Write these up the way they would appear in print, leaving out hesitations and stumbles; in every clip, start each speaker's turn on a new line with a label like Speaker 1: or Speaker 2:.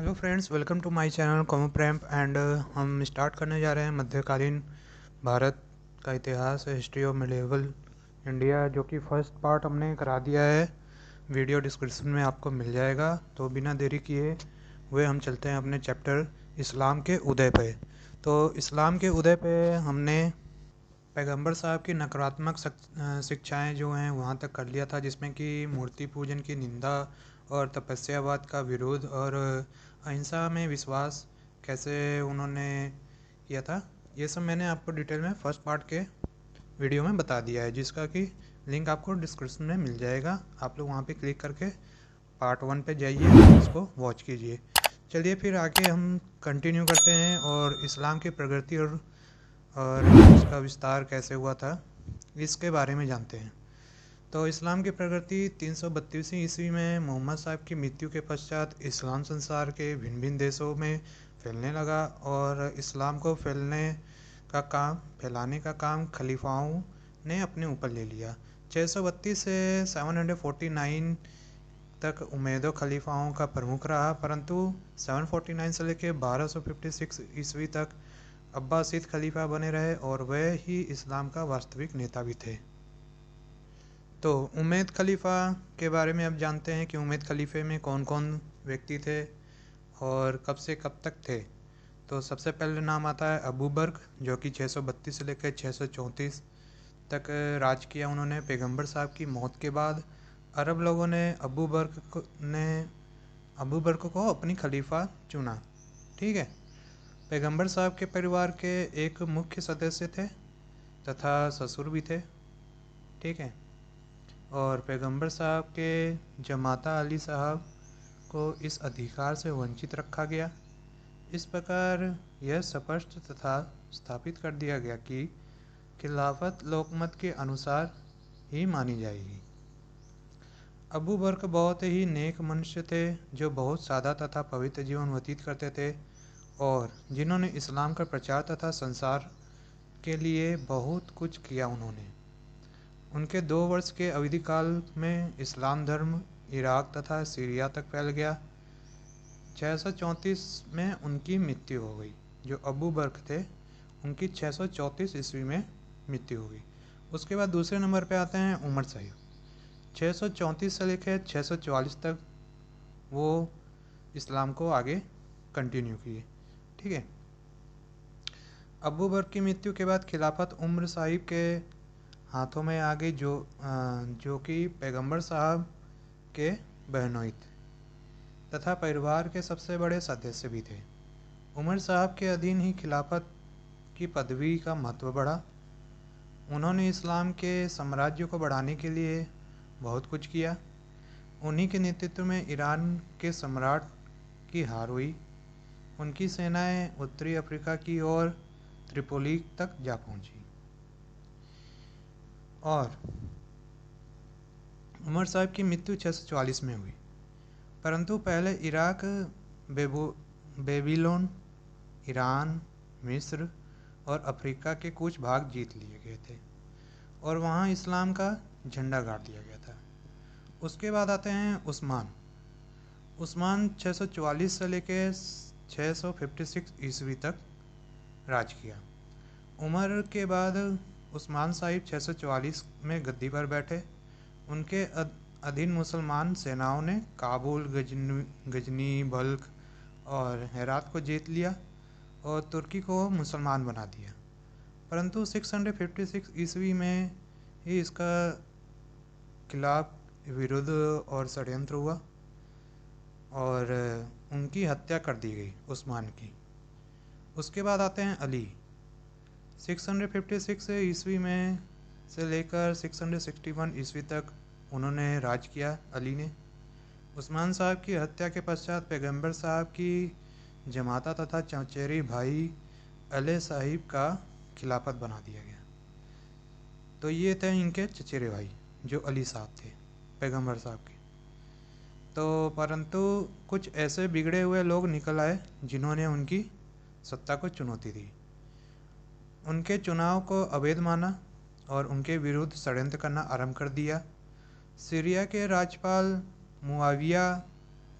Speaker 1: Hello friends, welcome to my channel कॉमो प्रैम्प and हम स्टार्ट करने जा रहे हैं मध्यकालीन भारत का इतिहास, हिस्ट्री ऑफ मिडिवल इंडिया, जो कि फर्स्ट पार्ट हमने करा दिया है। वीडियो डिस्क्रिप्शन में आपको मिल जाएगा। तो बिना देरी किए हुए हम चलते हैं अपने चैप्टर इस्लाम के उदय पे। तो इस्लाम के उदय पे हमने पैगंबर साहब की नकारात्मक शिक्षाएं जो हैं वहाँ तक कर लिया था, जिसमें कि मूर्ति पूजन की निंदा और तपस्यावाद का विरोध और अहिंसा में विश्वास कैसे उन्होंने किया था। ये सब मैंने आपको डिटेल में फर्स्ट पार्ट के वीडियो में बता दिया है, जिसका कि लिंक आपको डिस्क्रिप्शन में मिल जाएगा। आप लोग वहाँ पे क्लिक करके पार्ट 1 पे जाइए और उसको वॉच कीजिए। चलिए फिर आगे हम कंटिन्यू करते हैं और इस्लाम की प्रगति और उसका विस्तार कैसे हुआ था इसके बारे में जानते हैं। तो इस्लाम की प्रगति 332 ईस्वी में मोहम्मद साहब की मृत्यु के पश्चात इस्लाम संसार के भिन्न भिन्न देशों में फैलने लगा और इस्लाम को फैलाने का काम खलीफाओं ने अपने ऊपर ले लिया। 632 से 749 तक उमैयद खलीफाओं का प्रमुख रहा, परंतु 749 से लेकर 1256 ईस्वी तक अब्बासीद खलीफा बने रहे और वह ही इस्लाम का वास्तविक नेता भी थे। तो उमैयद खलीफा के बारे में अब जानते हैं कि उमैयद खलीफे में कौन कौन व्यक्ति थे और कब से कब तक थे। तो सबसे पहले नाम आता है अबू बर्क, जो कि 632 से लेकर 634 तक राज किया उन्होंने। पैगंबर साहब की मौत के बाद अरब लोगों ने अबू बर्क को अपनी खलीफा चुना। ठीक है। पैगंबर साहब के परिवार के एक मुख्य सदस्य थे तथा ससुर भी थे। ठीक है। और पैगंबर साहब के जमाता अली साहब को इस अधिकार से वंचित रखा गया। इस प्रकार यह स्पष्ट तथा स्थापित कर दिया गया कि खिलाफत लोकमत के अनुसार ही मानी जाएगी। अबू बर्क बहुत ही नेक मनुष्य थे, जो बहुत सादा तथा पवित्र जीवन व्यतीत करते थे और जिन्होंने इस्लाम का प्रचार तथा संसार के लिए बहुत कुछ किया। उनके 2 वर्ष के अवधि काल में इस्लाम धर्म इराक तथा सीरिया तक फैल गया। 634 में उनकी मृत्यु हो गई। जो अबू बर्क थे उनकी 634 ईस्वी में मृत्यु हो गई। उसके बाद दूसरे नंबर पे आते हैं उमर साहिब। 634 से लेकर 644 तक वो इस्लाम को आगे कंटिन्यू किए। ठीक है। अबू बर्क की मृत्यु के बाद खिलाफत उमर साहिब के हाथों में आ गई, जो कि पैगंबर साहब के बहनोई थे तथा परिवार के सबसे बड़े सदस्य भी थे। उमर साहब के अधीन ही खिलाफत की पदवी का महत्व बढ़ा। उन्होंने इस्लाम के साम्राज्य को बढ़ाने के लिए बहुत कुछ किया। उन्हीं के नेतृत्व में ईरान के सम्राट की हार हुई। उनकी सेनाएं उत्तरी अफ्रीका की ओर त्रिपोली तक जा पहुंची और उमर साहब की मृत्यु 644 में हुई। परंतु पहले इराक, बेबीलोन, ईरान, मिस्र और अफ्रीका के कुछ भाग जीत लिए गए थे और वहाँ इस्लाम का झंडा गाड़ दिया गया था। उसके बाद आते हैं उस्मान 644 से लेकर 656 ईस्वी तक राज किया। उमर के बाद उस्मान साहिब 644 में गद्दी पर बैठे। उनके अधीन मुसलमान सेनाओं ने काबुल, गजनी, बल्ख और हेरात को जीत लिया और तुर्की को मुसलमान बना दिया। परंतु 656 ईस्वी में ही इसका खिलाफ विरोध और षड्यंत्र हुआ और उनकी हत्या कर दी गई उस्मान की। उसके बाद आते हैं अली। 656 ईस्वी में से लेकर 661 ईस्वी तक उन्होंने राज किया अली ने। उस्मान साहब की हत्या के पश्चात पैगंबर साहब की जमाता तथा चचेरे भाई अली साहिब का खिलाफत बना दिया गया। तो ये थे इनके चचेरे भाई जो अली साहब थे पैगंबर साहब के। तो परंतु कुछ ऐसे बिगड़े हुए लोग निकल आए जिन्होंने उनकी सत्ता को चुनौती दी। उनके चुनाव को अवैध माना और उनके विरुद्ध षड्यंत्र करना आरंभ कर दिया। सीरिया के राज्यपाल मुआविया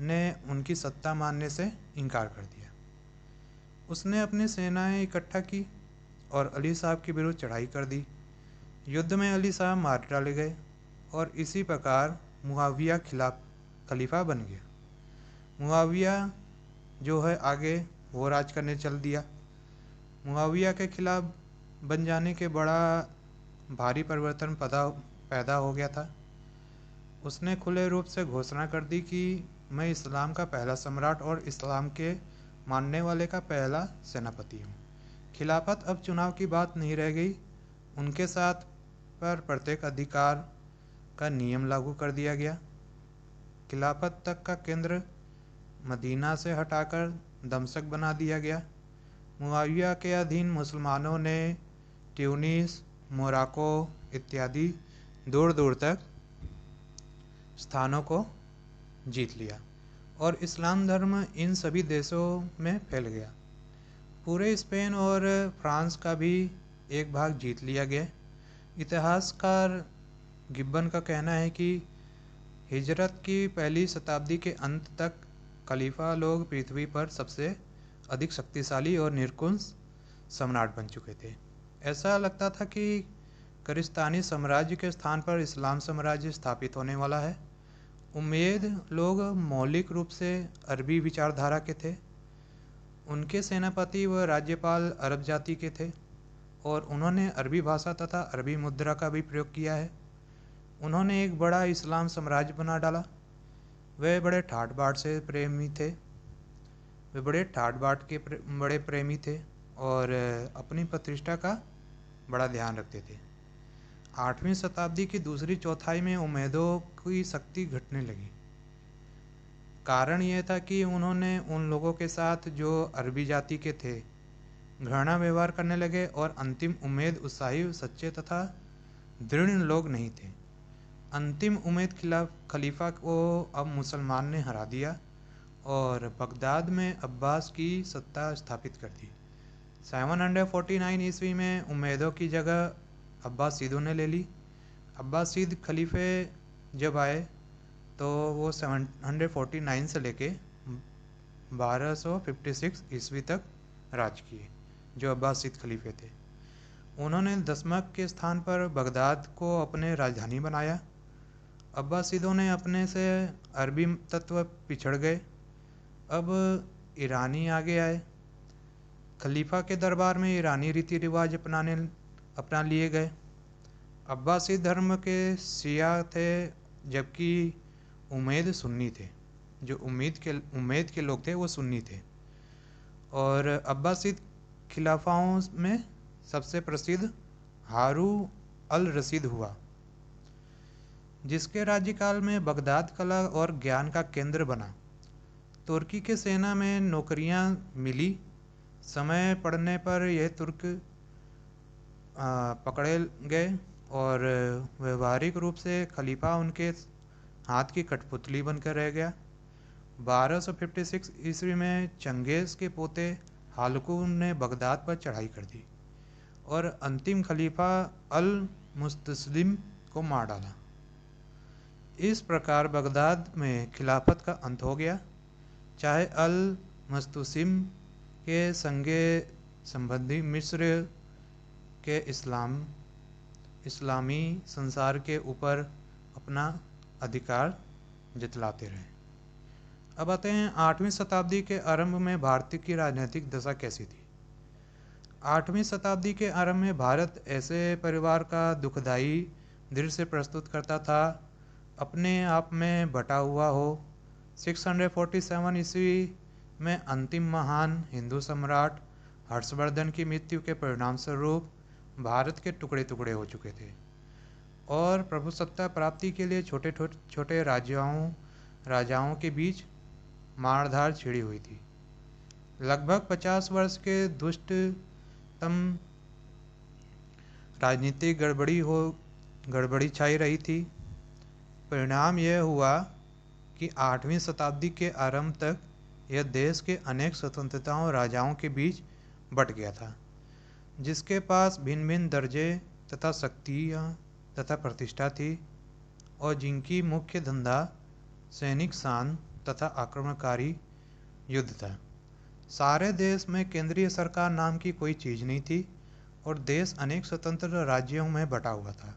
Speaker 1: ने उनकी सत्ता मानने से इनकार कर दिया। उसने अपनी सेनाएं इकट्ठा की और अली साहब के विरुद्ध चढ़ाई कर दी। युद्ध में अली साहब मार डाले गए और इसी प्रकार मुआविया खलीफा बन गया। मुआविया जो है आगे वो राज करने चल दिया। मुआविया के खिलाफ बन जाने के बड़ा भारी परिवर्तन पैदा हो गया था। उसने खुले रूप से घोषणा कर दी कि मैं इस्लाम का पहला सम्राट और इस्लाम के मानने वाले का पहला सेनापति हूँ। खिलाफत अब चुनाव की बात नहीं रह गई। उनके साथ पर प्रत्येक अधिकार का नियम लागू कर दिया गया। खिलाफत तक का केंद्र मदीना से हटाकर दमश्क बना दिया गया। मुआविया के अधीन मुसलमानों ने ट्यूनिस, मोरक्को इत्यादि दूर दूर तक स्थानों को जीत लिया और इस्लाम धर्म इन सभी देशों में फैल गया। पूरे स्पेन और फ्रांस का भी एक भाग जीत लिया गया। इतिहासकार गिब्बन का कहना है कि हिजरत की पहली शताब्दी के अंत तक खलीफा लोग पृथ्वी पर सबसे अधिक शक्तिशाली और निरंकुश सम्राट बन चुके थे। ऐसा लगता था कि करिस्तानी साम्राज्य के स्थान पर इस्लाम साम्राज्य स्थापित होने वाला है। उम्मेद लोग मौलिक रूप से अरबी विचारधारा के थे। उनके सेनापति व राज्यपाल अरब जाति के थे और उन्होंने अरबी भाषा तथा अरबी मुद्रा का भी प्रयोग किया है। उन्होंने एक बड़ा इस्लाम साम्राज्य बना डाला। वे बड़े ठाट बाट से प्रेमी थे। वे बड़े ठाट बाट के बड़े प्रेमी थे और अपनी प्रतिष्ठा का बड़ा ध्यान रखते थे। 8वीं शताब्दी की दूसरी चौथाई में उम्मैदों की शक्ति घटने लगी। कारण यह था कि उन्होंने उन लोगों के साथ जो अरबी जाति के थे घृणा व्यवहार करने लगे और अंतिम उम्मेद उत्साही, सच्चे तथा दृढ़ लोग नहीं थे। अंतिम उम्मेद खलीफा को अब मुसलमान ने हरा दिया और बगदाद में अब्बास की सत्ता स्थापित कर दी। 749 ईस्वी में उम्मैदों की जगह अब्बासीदों ने ले ली। अब्बासीद खलीफे जब आए तो वो 749 से लेके 1256 ईस्वी तक राज किए। जो अब्बासीद खलीफे थे उन्होंने दमश्क के स्थान पर बगदाद को अपने राजधानी बनाया। अब्बासीदों ने अपने से अरबी तत्व पिछड़ गए। अब ईरानी आगे आए। खलीफा के दरबार में ईरानी रीति रिवाज अपना लिए गए। अब्बासी धर्म के शिया थे जबकि उम्मैद सुन्नी थे। जो उम्मैद के लोग थे वो सुन्नी थे। और अब्बासीद खिलाफाओं में सबसे प्रसिद्ध हारू अल रशीद हुआ, जिसके राज्यकाल में बगदाद कला और ज्ञान का केंद्र बना। तुर्की के सेना में नौकरियां मिली। समय पड़ने पर यह तुर्क पकड़े गए और व्यवहारिक रूप से खलीफा उनके हाथ की कठपुतली बनकर रह गया। 1256 ईस्वी में चंगेज़ के पोते हालकू ने बगदाद पर चढ़ाई कर दी और अंतिम खलीफा अल मुस्तस्लिम को मार डाला। इस प्रकार बगदाद में खिलाफत का अंत हो गया। चाहे अल मुस्तस्लिम के संगे संबंधी मिस्र के इस्लामी संसार के ऊपर अपना अधिकार जतलाते रहे। अब आते हैं 8वीं शताब्दी के आरंभ में भारत की राजनीतिक दशा कैसी थी। 8वीं शताब्दी के आरंभ में भारत ऐसे परिवार का दुखदाई दृश्य प्रस्तुत करता था, अपने आप में बटा हुआ हो। 647 ईस्वी में अंतिम महान हिंदू सम्राट हर्षवर्धन की मृत्यु के परिणाम स्वरूप भारत के टुकड़े टुकड़े हो चुके थे और प्रभुसत्ता प्राप्ति के लिए छोटे छोटे राजाओं के बीच मारधार छिड़ी हुई थी। लगभग 50 वर्ष के दुष्टतम राजनीतिक गड़बड़ी छाई रही थी। परिणाम यह हुआ कि 8वीं शताब्दी के आरंभ तक यह देश के अनेक स्वतंत्रताओं राजाओं के बीच बट गया था, जिसके पास भिन्न भिन्न दर्जे तथा शक्तियाँ तथा प्रतिष्ठा थी और जिनकी मुख्य धंधा सैनिक शान तथा आक्रमणकारी युद्ध था। सारे देश में केंद्रीय सरकार नाम की कोई चीज़ नहीं थी और देश अनेक स्वतंत्र राज्यों में बटा हुआ था।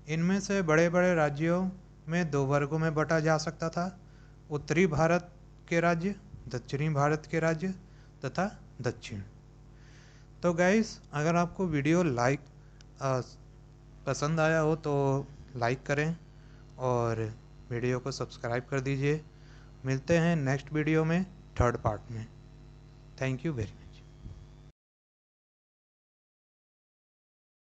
Speaker 1: इनमें से बड़े बड़े राज्यों में दो वर्गों में बटा जा सकता था: उत्तरी भारत के राज्य, दक्षिणी भारत के राज्य तथा दक्षिण। तो गाइस, अगर आपको वीडियो पसंद आया हो तो लाइक करें और वीडियो को सब्सक्राइब कर दीजिए। मिलते हैं नेक्स्ट वीडियो में, थर्ड पार्ट में। Thank you very much.